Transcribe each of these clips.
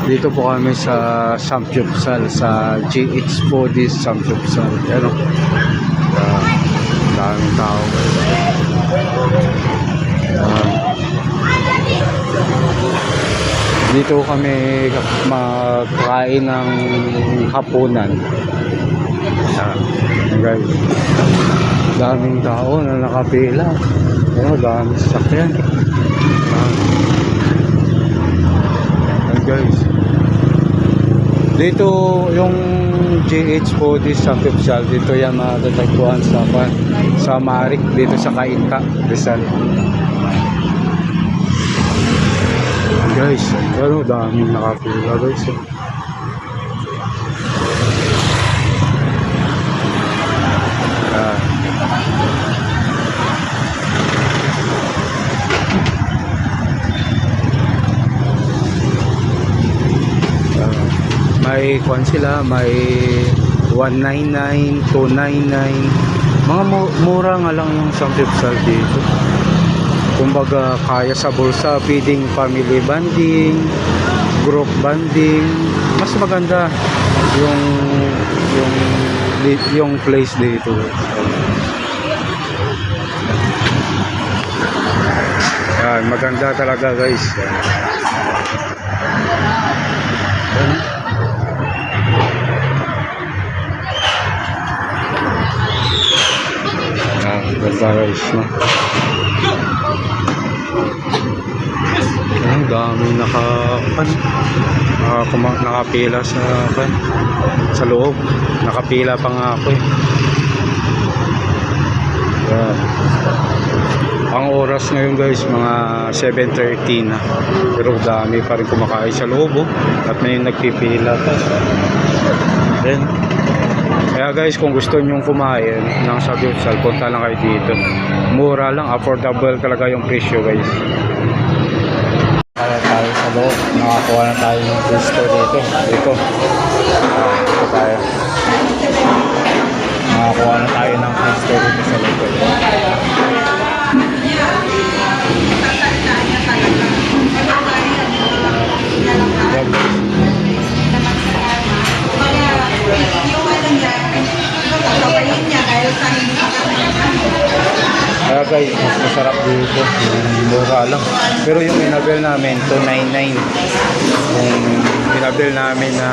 Dito po kami sa Samgyupsal, sa GH Foodies Samgyupsal. Ano? Daming tao. Dito kami magkain ng hapunan. Guys, daming tao na nakapila. Daming sasakyan. Guys, dito yung GH Foodies Samgyupsal, dito yan matatagpuan sa Marik, dito sa Cainta, Rizal. Guys, pero daming nakapila guys. May kwan sila, may 199, 299. Mga mura nga lang yung Samgyupsal dito. Kumbaga kaya sa bulsa, feeding family bonding, group bonding. Mas maganda yung place dito. Yan, maganda talaga guys. Ganda guys, no? Ang dami nakapila sa loob. Nakapila pa nga ako eh. Yan. Ang oras ngayon guys, mga 7:30 na. Pero dami pa rin kumakain sa loob, oh. At may nagpipila pa. Then kaya guys, kung gusto nyong kumain ng Samgyupsal, punta lang kayo dito. Mura lang, affordable talaga yung presyo guys. Kaya tayo sa loob, nakakuha na tayo ng gusto dito. Ito tayo. Nakakuha na tayo ng gusto dito sa loob. Kaya guys, mas masarap dito, mura lang. Pero yung inabil namin, 299. Yung inabil namin na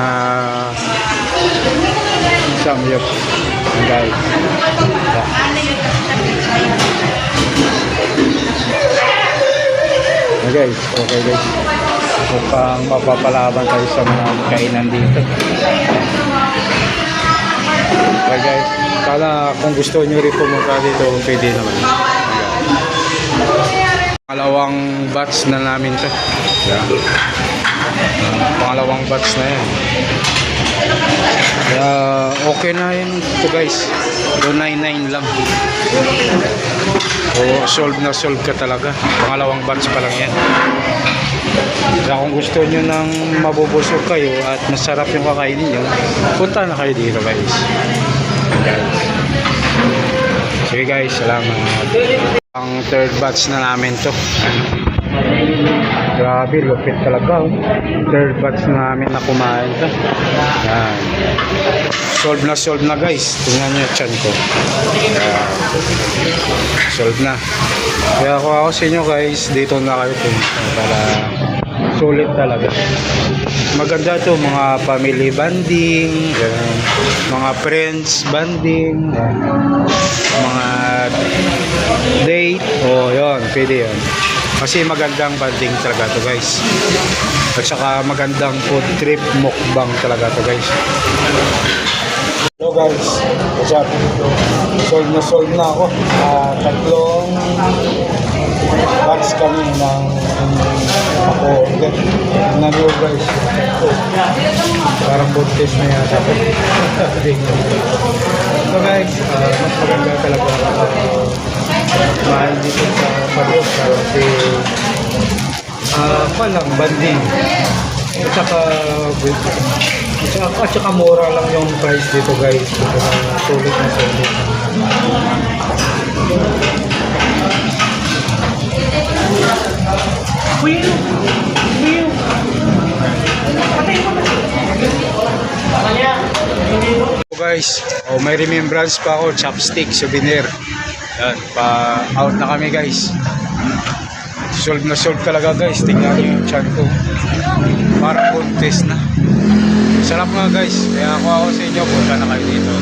samyup, guys. Guys, okay guys. Mukhang mapapalaban tayo sa mga kainan dito. Okay guys, kala kung gusto nyo rin pumunta dito, pwede naman. Pangalawang batch na namin to. Pangalawang batch na yan. Kaya okay na yun to guys. 299 lang. Solve na solve ka talaga. Pangalawang batch pa lang yan. Kaya kung gusto nyo nang mabubusog kayo at masarap yung kakainin nyo, punta na kayo dito guys. Sige guys, salamat. Ang third batch na namin to. Grabe, lupit talaga. Third batch na namin na kumain to. Yan. Solve na guys. Tingnan nyo yung chan ko. Yan. Solve na. Kaya ako sa inyo guys, dito na kayo para sulit talaga. Maganda to, mga family bonding, mga friends bonding, mga date, yun, pwede yun. Kasi magandang bonding talaga to guys. At saka magandang food trip, mukbang talaga to guys. Hello guys, what's up? Solve na ako. Tatlong batch kami ng ako ulit. Nalo guys. Parang food test na yata. So guys, mas maganda talaga mahal dito sa Padok kasi palang banding. At saka mura lang yung price dito guys. Sulit na sulit. So guys, may remembrance pa ako, chopstick, souvenir. Yan, pa-out na kami guys. Solve na solve talaga guys. Tingnan nyo yung chan ko. Parang contest na. Sarap nga guys. Kaya ako sa inyo, punta na kayo dito.